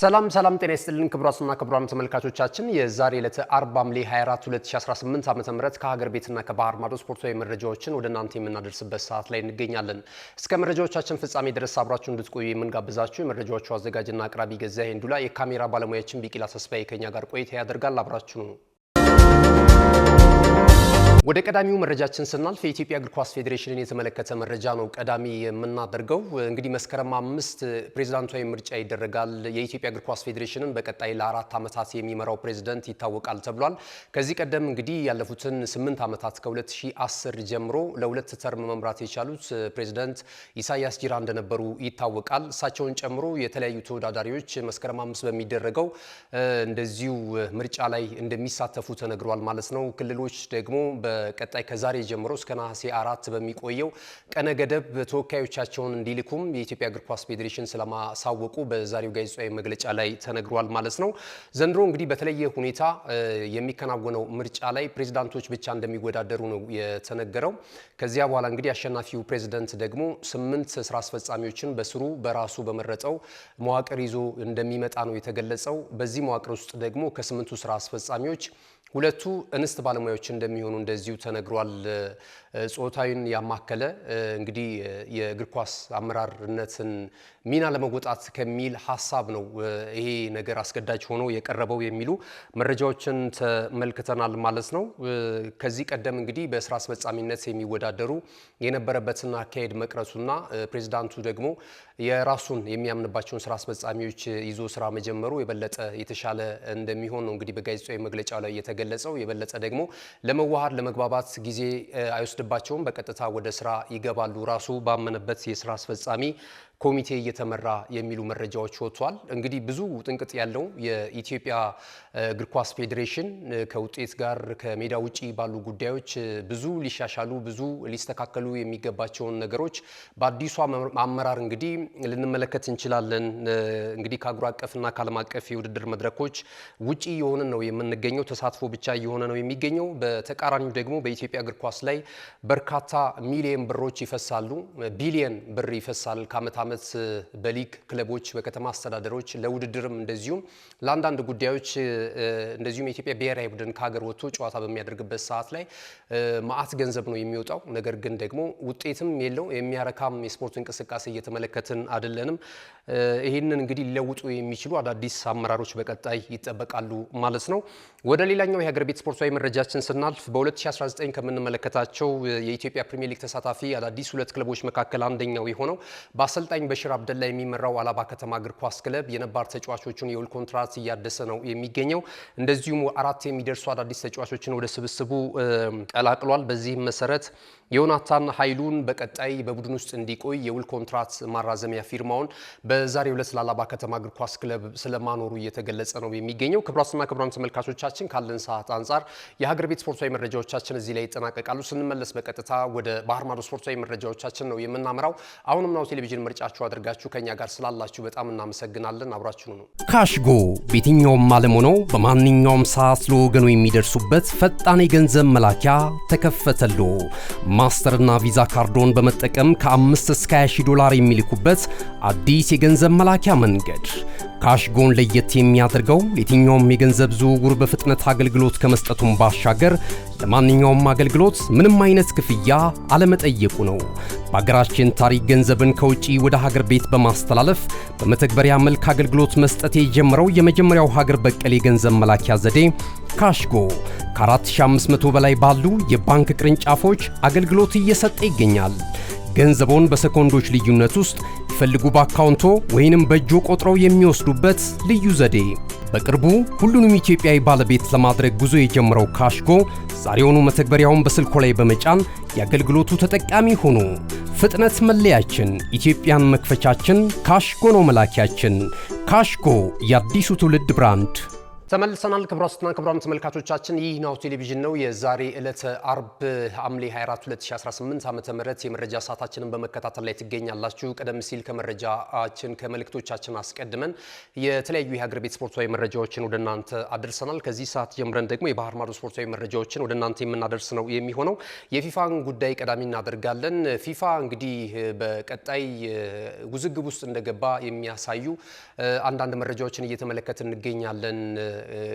ሰላም ጤና ይስጥልን ክቡራትና ክቡራን ተመልካቾቻችን የዛሬ ዕለት አርብ ሐምሌ 24 2018 ዓ.ም ከሀገር ቤትና ከባህር ማዶ ስፖርታዊ መረጃዎችን ወደ እናንተ የምናደርስበት ሰዓት ላይ እንገኛለን። እስከ መረጃዎቻችን ፍጻሜ ድረስ አብራችሁን እንድትቆዩ የምንጋብዛችሁ የመረጃዎቹ አዘጋጅና አቅራቢ ገዛኸኝ እንዱላ፣ የካሜራ ባለሙያችን ቢቂላ ተስፋዬ ከኛ ጋር ቆይታ ያደርጋል። አብራችሁ ነው። ወደ ቀዳሚው መረጃችን ስናልፍ የኢትዮጵያ እግር ኳስ ፌዴሬሽንን የተመለከተ መረጃ ነው ቀዳሚ የምናደርገው። እንግዲህ መስከረም 5 ፕሬዝዳንታዊ ምርጫ ይደረጋል። የኢትዮጵያ እግር ኳስ ፌዴሬሽንን በቀጣይ ለ4 ዓመታት የሚመራው ፕሬዝዳንት ይታወቃል ተብሏል። ከዚህ ቀደም እንግዲህ ያለፉትን 8 ዓመታት ከ2010 ጀምሮ ለሁለት ተርም መምራት የቻሉት ፕሬዝዳንት ኢሳያስ ጂራ እንደነበሩ ይታወቃል። እሳቸውን ጨምሮ የተለያዩ ተወዳዳሪዎች መስከረም 5 በሚደረገው እንደዚሁ ምርጫ ላይ እንደሚሳተፉ ተነግሯል ማለት ነው። ክልሎች ደግሞ በቀጣይ ከዛሬ ጀምሮ እስከ ነሐሴ 4 በሚቆየው ቀነ ገደብ ተወካዮቻቸውን እንዲልኩም የኢትዮጵያ እግር ኳስ ፌዴሬሽን ስለማሳወቁ በዛሬው ጋዜጣዊ መግለጫ ላይ ተነግሯል ማለት ነው። ዘንድሮ እንግዲህ በተለየ ሁኔታ የሚከናወነው ምርጫ ላይ ፕሬዝዳንቶች ብቻ እንደሚወዳደሩ ነው የተነገረው። ከዚያ በኋላ እንግዲህ አሸናፊው ፕሬዝዳንት ደግሞ 8 ስራ አስፈጻሚዎችን በስሩ በራሱ በመረጠው መዋቅር ይዞ እንደሚመጣ ነው የተገለጸው። በዚህ መዋቅር ውስጥ ደግሞ ከ8ቱ ስራ አስፈጻሚዎች ሁለቱ እንስት ባለሙያዎች እንደሚሆኑ እንደዚሁ ተነግሯል። ጾታዊን ያማከለ እንግዲህ የእግር ኳስ አመራርነትን ሚና ለመወጣት ከሚል ሐሳብ ነው ይሄ ነገር አስገዳጅ ሆኖ የቀረበው የሚሉ መረጃዎችን ተመልክተናል ማለት ነው። ከዚህ ቀደም እንግዲህ በስራ አስፈጻሚነት የሚወዳደሩ የነበረበትና አካሄድ መቅረሱና ፕሬዝዳንቱ ደግሞ የራሱን የሚያምንባቸውን ስራ አስፈጻሚዎች ይዞ ስራ መጀመሩ የበለጠ የተሻለ እንደሚሆን ነው እንግዲህ በጋዜጣዊ መግለጫው ላይ የተገለጸው። የበለጠ ደግሞ ለመዋሃድ ለመግባባት ጊዜ አይወስድባቸውም፣ በቀጥታ ወደ ስራ ይገባሉ። ራሱ ባመነበት የስራ አስፈጻሚ ኮሚቴ እየተመራ የሚሉ መረጃዎች ወጥቷል። እንግዲህ ብዙ ጥንቅጥ ያለው የኢትዮጵያ እግር ኳስ ፌዴሬሽን ከውጤት ጋር ከሜዳ ውጪ ባሉ ጉዳዮች ብዙ ሊሻሻሉ ብዙ ሊስተካከሉ የሚገባቸውን ነገሮች በአዲሱ አመራር እንግዲህ ልንመለከት እንችላለን። እንግዲህ ከአህጉር አቀፍና ከዓለም አቀፍ የውድድር መድረኮች ውጪ የሆነ ነው የምንገኘው፣ ተሳትፎ ብቻ የሆነ ነው የሚገኘው። በተቃራኒው ደግሞ በኢትዮጵያ እግር ኳስ ላይ በርካታ ሚሊየን ብሮች ይፈሳሉ፣ ቢሊየን ብር ይፈሳል ከዓመት ዓመት በሊግ ክለቦች በከተማ አስተዳደሮች ለውድድርም እንደዚሁም ለአንዳንድ ጉዳዮች እንደዚሁም የኢትዮጵያ ብሔራዊ ቡድን ከሀገር ወጥቶ ጨዋታ በሚያደርግበት ሰዓት ላይ ማአት ገንዘብ ነው የሚወጣው። ነገር ግን ደግሞ ውጤትም የለው የሚያረካም የስፖርት እንቅስቃሴ እየተመለከትን አይደለንም። ይህንን እንግዲህ ሊለውጡ የሚችሉ አዳዲስ አመራሮች በቀጣይ ይጠበቃሉ ማለት ነው። ወደ ሌላኛው የሀገር ቤት ስፖርታዊ መረጃችን ስናልፍ በ2019 ከምንመለከታቸው የኢትዮጵያ ፕሪሚየር ሊግ ተሳታፊ አዳዲስ ሁለት ክለቦች መካከል አንደኛው የሆነው በአሰልጣኝ በሽር አብደላ የሚመራው አላባ ከተማ እግር ኳስ ክለብ የነባር ተጫዋቾቹን የውል ኮንትራት እያደሰ ነው የሚገኘው። እንደዚሁም 4 የሚደርሱ አዳዲስ ተጫዋቾችን ወደ ስብስቡ ቀላቅሏል። በዚህም መሰረት ዮናታን ኃይሉን በቀጣይ በቡድን ውስጥ እንዲቆይ የውል ኮንትራት ማራዘሚያ ፊርማውን በዛሬው ዕለት ለአላባ ከተማ እግር ኳስ ክለብ ስለማኖሩ እየተገለጸ ነው የሚገኘው። ክቡራትና ክቡራን ተመልካቾቻችን ካለን ሰዓት አንጻር የሀገር ቤት ስፖርታዊ መረጃዎቻችን እዚህ ላይ ይጠናቀቃሉ። ስንመለስ በቀጥታ ወደ ባህር ማዶ ስፖርታዊ መረጃዎቻችን ነው የምናመራው። አሁንም ናሁ ቴሌቪዥን ምርጫችሁ አድርጋችሁ ከኛ ጋር ስላላችሁ በጣም እናመሰግናለን። አብራችሁ ነው። ካሽጎ በየትኛውም ዓለም ሆነው በማንኛውም ሰዓት ለወገኑ የሚደርሱበት ፈጣን የገንዘብ መላኪያ ተከፈተሎ። ማስተርና ቪዛ ካርዶን በመጠቀም ከ5 እስከ 20 ዶላር የሚልኩበት አዲስ የገንዘብ መላኪያ መንገድ። ካሽጎን ለየት የሚያደርገው የትኛውም የገንዘብ ዝውውር በፍጥነት አገልግሎት ከመስጠቱም ባሻገር ለማንኛውም አገልግሎት ምንም አይነት ክፍያ አለመጠየቁ ነው። በሀገራችን ታሪክ ገንዘብን ከውጪ ወደ ሀገር ቤት በማስተላለፍ በመተግበሪያ መልክ አገልግሎት መስጠት የጀመረው የመጀመሪያው ሀገር በቀል የገንዘብ መላኪያ ዘዴ ካሽጎ ከ4500 በላይ ባሉ የባንክ ቅርንጫፎች አገልግሎት እየሰጠ ይገኛል። ገንዘቦን በሰኮንዶች ልዩነት ውስጥ ይፈልጉ በአካውንቶ ወይንም በእጆ ቆጥረው የሚወስዱበት ልዩ ዘዴ። በቅርቡ ሁሉንም ኢትዮጵያዊ ባለቤት ለማድረግ ጉዞ የጀመረው ካሽጎ ዛሬውኑ መተግበሪያውን በስልኮ ላይ በመጫን የአገልግሎቱ ተጠቃሚ ሆኑ። ፍጥነት መለያችን፣ ኢትዮጵያን መክፈቻችን፣ ካሽጎ ነው መላኪያችን። ካሽጎ የአዲሱ ትውልድ ብራንድ። ተመልሰናል። ክቡራትና ክቡራን ተመልካቾቻችን ይህ ናሁ ቴሌቪዥን ነው። የዛሬ ዕለተ አርብ ሐምሌ 24 2018 ዓመተ ምህረት የመረጃ ሰዓታችንን በመከታተል ላይ ትገኛላችሁ። ቀደም ሲል ከመልእክቶቻችን አስቀድመን የተለያዩ የሀገር ቤት ስፖርታዊ መረጃዎችን ወደ እናንተ አድርሰናል። ከዚህ ሰዓት ጀምረን ደግሞ የባህር ማዶ ስፖርታዊ መረጃዎችን ወደ እናንተ የምናደርስ ነው የሚሆነው። የፊፋን ጉዳይ ቀዳሚ እናደርጋለን። ፊፋ እንግዲህ በቀጣይ ውዝግብ ውስጥ እንደገባ የሚያሳዩ አንዳንድ መረጃዎችን እየተመለከትን እንገኛለን።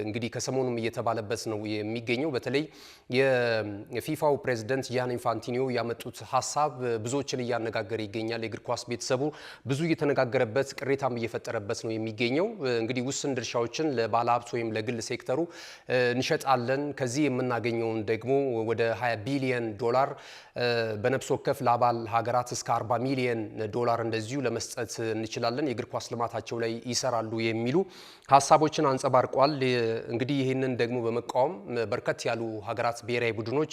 እንግዲህ ከሰሞኑም እየተባለበት ነው የሚገኘው። በተለይ የፊፋው ፕሬዝዳንት ጂያኒ ኢንፋንቲኖ ያመጡት ሐሳብ ብዙዎችን እያነጋገረ ይገኛል። የእግር ኳስ ቤተሰቡ ብዙ እየተነጋገረበት ቅሬታም እየፈጠረበት ነው የሚገኘው። እንግዲህ ውስን ድርሻዎችን ለባለሀብት ወይም ለግል ሴክተሩ እንሸጣለን፣ ከዚህ የምናገኘውን ደግሞ ወደ 20 ቢሊዮን ዶላር በነፍስ ወከፍ ለአባል ሀገራት እስከ 40 ሚሊዮን ዶላር እንደዚሁ ለመስጠት እንችላለን፣ የእግር ኳስ ልማታቸው ላይ ይሰራሉ የሚሉ ሀሳቦችን አንጸባርቋል። እንግዲህ ይህንን ደግሞ በመቃወም በርከት ያሉ ሀገራት ብሔራዊ ቡድኖች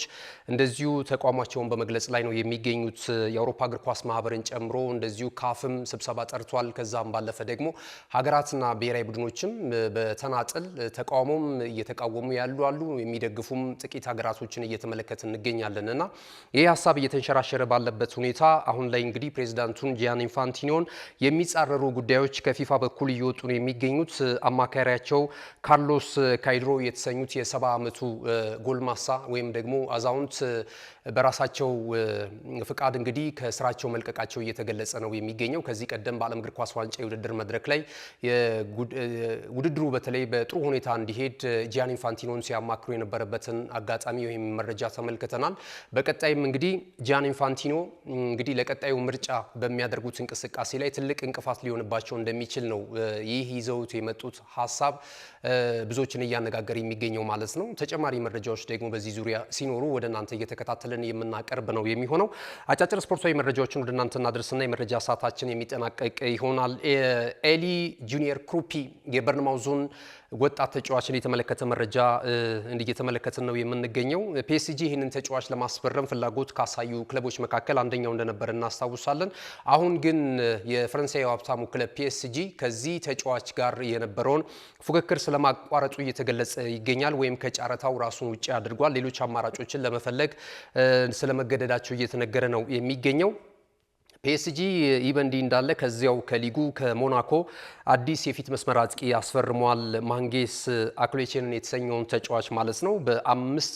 እንደዚሁ ተቋማቸውን በመግለጽ ላይ ነው የሚገኙት። የአውሮፓ እግር ኳስ ማህበርን ጨምሮ እንደዚሁ ካፍም ስብሰባ ጠርቷል። ከዛም ባለፈ ደግሞ ሀገራትና ብሔራዊ ቡድኖችም በተናጥል ተቃውሞም እየተቃወሙ ያሉ አሉ፣ የሚደግፉም ጥቂት ሀገራቶችን እየተመለከትን እንገኛለን እና ይህ ሀሳብ እየተንሸራሸረ ባለበት ሁኔታ አሁን ላይ እንግዲህ ፕሬዚዳንቱን ጂያኒ ኢንፋንቲኖን የሚጻረሩ ጉዳዮች ከፊፋ በኩል እየወጡ ነው የሚገኙት። አማካሪያቸው ካርሎስ ካይድሮ የተሰኙት የ70 ዓመቱ ጎልማሳ ወይም ደግሞ አዛውንት በራሳቸው ፍቃድ እንግዲህ ከስራቸው መልቀቃቸው እየተገለጸ ነው የሚገኘው። ከዚህ ቀደም በዓለም እግር ኳስ ዋንጫ የውድድር መድረክ ላይ ውድድሩ በተለይ በጥሩ ሁኔታ እንዲሄድ ጂያኒ ኢንፋንቲኖን ሲያማክሩ የነበረበትን አጋጣሚ ወይም መረጃ ተመልክተናል። በቀጣይም እንግዲህ ጂያኒ ኢንፋንቲኖ እንግዲህ ለቀጣዩ ምርጫ በሚያደርጉት እንቅስቃሴ ላይ ትልቅ እንቅፋት ሊሆንባቸው እንደሚችል ነው ይህ ይዘውት የመጡት ሀሳብ ብዙዎችን እያነጋገረ የሚገኘው ማለት ነው። ተጨማሪ መረጃዎች ደግሞ በዚህ ዙሪያ ሲኖሩ ወደ እናንተ እየተከታተልን የምናቀርብ ነው የሚሆነው። አጫጭር ስፖርታዊ መረጃዎችን ወደ እናንተ እናደርስና የመረጃ ሰዓታችን የሚጠናቀቅ ይሆናል። ኤሊ ጁኒየር ክሩፒ የበርንማውዙን ወጣት ተጫዋችን የተመለከተ መረጃ እየተመለከትን ነው የምንገኘው። ፒኤስጂ ይህንን ተጫዋች ለማስፈረም ፍላጎት ካሳዩ ክለቦች መካከል አንደኛው እንደነበር እናስታውሳለን። አሁን ግን የፈረንሳዩ ሀብታሙ ክለብ ፒኤስጂ ከዚህ ተጫዋች ጋር የነበረውን ፉክክር ስለማቋረጡ እየተገለጸ ይገኛል። ወይም ከጨረታው ራሱን ውጪ አድርጓል። ሌሎች አማራጮችን ለመፈለግ ስለመገደዳቸው እየተነገረ ነው የሚገኘው። ፒኤስጂ ይህ በእንዲህ እንዳለ ከዚያው ከሊጉ ከሞናኮ አዲስ የፊት መስመር አጥቂ ያስፈርሟል። ማንጌስ አክሌቼንን የተሰኘውን ተጫዋች ማለት ነው። በ5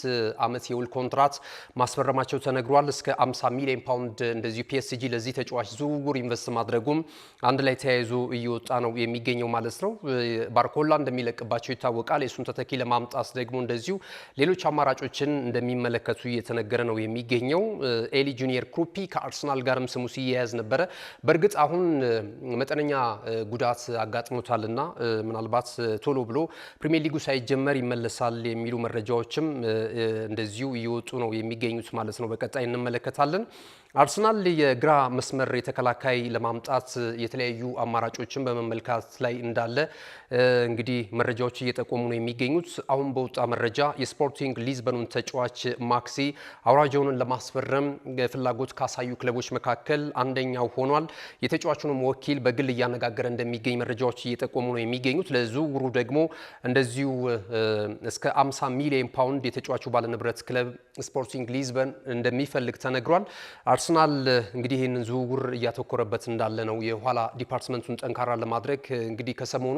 ዓመት የውል ኮንትራት ማስፈረማቸው ተነግሯል። እስከ 50 ሚሊዮን ፓውንድ እንደዚሁ ፒኤስጂ ለዚህ ተጫዋች ዝውውር ኢንቨስት ማድረጉም አንድ ላይ ተያይዞ እየወጣ ነው የሚገኘው ማለት ነው። ባርኮላ እንደሚለቅባቸው ይታወቃል። የሱን ተተኪ ለማምጣት ደግሞ እንደዚሁ ሌሎች አማራጮችን እንደሚመለከቱ እየተነገረ ነው የሚገኘው። ኤሊ ጁኒየር ክሩፒ ከአርሰናል ጋርም ስሙ ሲያያዝ ነበረ። በእርግጥ አሁን መጠነኛ ጉዳት አጋጥሞታልና ምናልባት ቶሎ ብሎ ፕሪሚየር ሊጉ ሳይጀመር ይመለሳል የሚሉ መረጃዎችም እንደዚሁ እየወጡ ነው የሚገኙት ማለት ነው። በቀጣይ እንመለከታለን። አርሰናል የግራ መስመር የተከላካይ ለማምጣት የተለያዩ አማራጮችን በመመልከት ላይ እንዳለ እንግዲህ መረጃዎች እየጠቆሙ ነው የሚገኙት። አሁን በወጣ መረጃ የስፖርቲንግ ሊዝበኑን ተጫዋች ማክሲ አውራጆንን ለማስፈረም ፍላጎት ካሳዩ ክለቦች መካከል አንደኛው ሆኗል። የተጫዋቹንም ወኪል በግል እያነጋገረ እንደሚገኝ መረጃዎች እየጠቆሙ ነው የሚገኙት። ለዝውውሩ ደግሞ እንደዚሁ እስከ 50 ሚሊዮን ፓውንድ የተጫዋቹ ባለንብረት ክለብ ስፖርቲንግ ሊዝበን እንደሚፈልግ ተነግሯል። አርሰናል እንግዲህ ይህንን ዝውውር እያተኮረበት እንዳለ ነው። የኋላ ዲፓርትመንቱን ጠንካራ ለማድረግ እንግዲህ ከሰሞኑ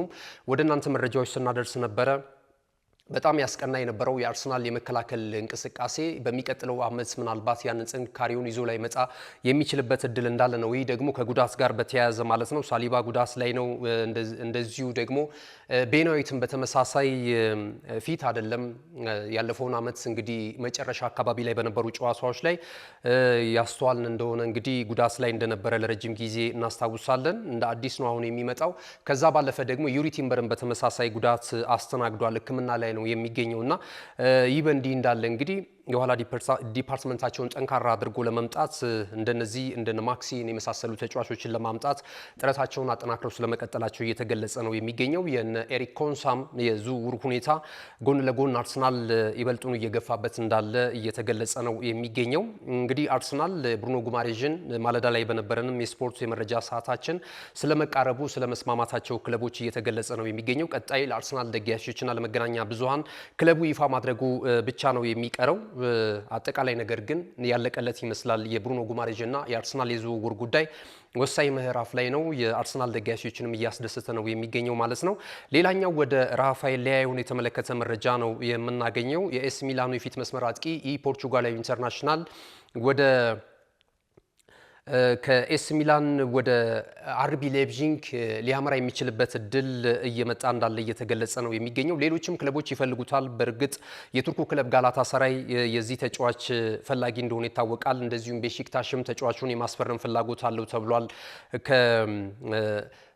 ወደ እናንተ መረጃዎች ስናደርስ ነበረ። በጣም ያስቀና የነበረው የአርሰናል የመከላከል እንቅስቃሴ በሚቀጥለው ዓመት ምናልባት ያንን ጥንካሬውን ይዞ ላይ መጣ የሚችልበት እድል እንዳለ ነው። ይህ ደግሞ ከጉዳት ጋር በተያያዘ ማለት ነው። ሳሊባ ጉዳት ላይ ነው። እንደዚሁ ደግሞ ቤናዊትም በተመሳሳይ ፊት አይደለም። ያለፈውን ዓመት እንግዲህ መጨረሻ አካባቢ ላይ በነበሩ ጨዋታዎች ላይ ያስተዋልን እንደሆነ እንግዲህ ጉዳት ላይ እንደነበረ ለረጅም ጊዜ እናስታውሳለን። እንደ አዲስ ነው አሁን የሚመጣው። ከዛ ባለፈ ደግሞ ዩሪ ቲምበርን በተመሳሳይ ጉዳት አስተናግዷል። ሕክምና ላይ ነው የሚገኘውና ይህ በእንዲህ እንዳለ እንግዲህ የኋላ ዲፓርትመንታቸውን ጠንካራ አድርጎ ለመምጣት እንደነዚህ እንደነ ማክሲን የመሳሰሉ ተጫዋቾችን ለማምጣት ጥረታቸውን አጠናክረው ስለመቀጠላቸው እየተገለጸ ነው የሚገኘው። የነ ኤሪክ ኮንሳም የዝውውር ሁኔታ ጎን ለጎን አርሰናል ይበልጡን እየገፋበት እንዳለ እየተገለጸ ነው የሚገኘው። እንግዲህ አርሰናል ብሩኖ ጉማሬዥን ማለዳ ላይ በነበረንም የስፖርት የመረጃ ሰዓታችን ስለመቃረቡ ስለመስማማታቸው ክለቦች እየተገለጸ ነው የሚገኘው። ቀጣይ ለአርሰናል ደጋፊዎችና ለመገናኛ ብዙሃን ክለቡ ይፋ ማድረጉ ብቻ ነው የሚቀረው። አጠቃላይ ነገር ግን ያለቀለት ይመስላል። የብሩኖ ጉማሬዥ እና የአርሰናል የዝውውር ጉዳይ ወሳኝ ምዕራፍ ላይ ነው። የአርሰናል ደጋፊዎችንም እያስደሰተ ነው የሚገኘው ማለት ነው። ሌላኛው ወደ ራፋኤል ሊያዮን የተመለከተ መረጃ ነው የምናገኘው። የኤስ ሚላኑ የፊት መስመር አጥቂ ፖርቹጋላዊ ኢንተርናሽናል ወደ ከኤስ ሚላን ወደ አርቢ ሌፕዚግ ሊያመራ የሚችልበት እድል እየመጣ እንዳለ እየተገለጸ ነው የሚገኘው። ሌሎችም ክለቦች ይፈልጉታል። በእርግጥ የቱርኩ ክለብ ጋላታ ሰራይ የዚህ ተጫዋች ፈላጊ እንደሆነ ይታወቃል። እንደዚሁም ቤሺክታሽም ተጫዋቹን የማስፈረም ፍላጎት አለው ተብሏል።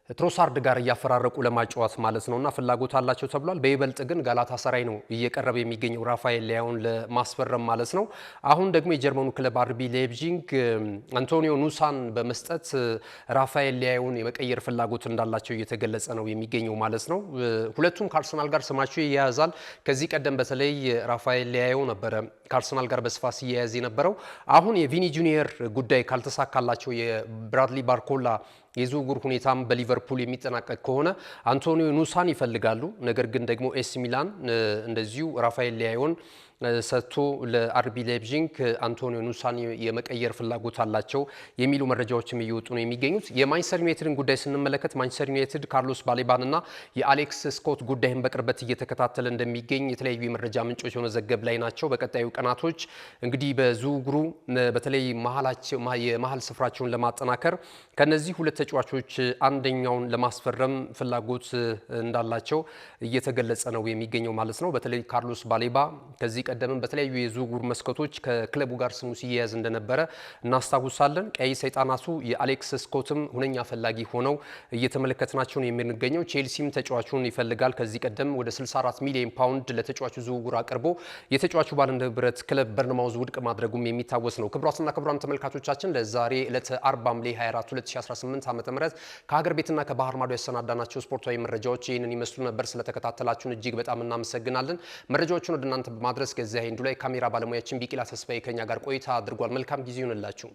ትሮሳርድ ጋር እያፈራረቁ ለማጫወት ማለት ነውና ፍላጎት አላቸው ተብሏል። በይበልጥ ግን ጋላታ ሰራይ ነው እየቀረበ የሚገኘው ራፋኤል ሊያዮን ለማስፈረም ማለት ነው። አሁን ደግሞ የጀርመኑ ክለብ አርቢ ሌፕዚግ አንቶኒዮ ኑሳን በመስጠት ራፋኤል ሊያዮን የመቀየር ፍላጎት እንዳላቸው እየተገለጸ ነው የሚገኘው ማለት ነው። ሁለቱም ከአርሰናል ጋር ስማቸው ይያያዛል። ከዚህ ቀደም በተለይ ራፋኤል ሊያዮ ነበረ ከአርሰናል ጋር በስፋት ሲያያዝ የነበረው። አሁን የቪኒ ጁኒየር ጉዳይ ካልተሳካላቸው የብራድሊ ባርኮላ የዝውውር ሁኔታም በሊቨርፑል የሚጠናቀቅ ከሆነ አንቶኒዮ ኑሳን ይፈልጋሉ። ነገር ግን ደግሞ ኤስ ሚላን እንደዚሁ ራፋኤል ሊያዮን ሰጥቶ ለአርቢ ሌፕዚግ አንቶኒዮ ኑሳን የመቀየር ፍላጎት አላቸው የሚሉ መረጃዎችም እየወጡ ነው የሚገኙት። የማንቸስተር ዩናይትድን ጉዳይ ስንመለከት ማንቸስተር ዩናይትድ ካርሎስ ባሌባንና የአሌክስ ስኮት ጉዳይን በቅርበት እየተከታተለ እንደሚገኝ የተለያዩ የመረጃ ምንጮች በመዘገብ ላይ ናቸው። በቀጣዩ ቀናቶች እንግዲህ በዝውውሩ በተለይ የመሀል ስፍራቸውን ለማጠናከር ከነዚህ ሁለት ተጫዋቾች አንደኛውን ለማስፈረም ፍላጎት እንዳላቸው እየተገለጸ ነው የሚገኘው ማለት ነው። በተለይ ካርሎስ ባሌባ ከዚህ ቀደምም በተለያዩ የዝውውር መስኮቶች ከክለቡ ጋር ስሙ ሲያያዝ እንደነበረ እናስታውሳለን። ቀይ ሰይጣናቱ የአሌክስ ስኮትም ሁነኛ ፈላጊ ሆነው እየተመለከትናቸው ነው የምንገኘው። ቼልሲም ተጫዋቹን ይፈልጋል። ከዚህ ቀደም ወደ 64 ሚሊዮን ፓውንድ ለተጫዋቹ ዝውውር አቅርቦ የተጫዋቹ ባለንብረት ክለብ በርንማውዝ ውድቅ ማድረጉም የሚታወስ ነው። ክቡራትና ክቡራን ተመልካቾቻችን ለዛሬ ዕለተ አርብ ሐምሌ 24 2018 ዓ.ም ከሀገር ቤትና ከባህር ማዶ ያሰናዳናቸው ስፖርታዊ መረጃዎች ይህንን ይመስሉ ነበር። ስለተከታተላችሁን እጅግ በጣም እናመሰግናለን። መረጃዎቹን ወደ እናንተ በማድረስ ገዛ ሄንዱ ላይ ካሜራ ባለሙያችን ቢቂላ ተስፋዬ ከኛ ጋር ቆይታ አድርጓል። መልካም ጊዜ ይሁንላችሁ።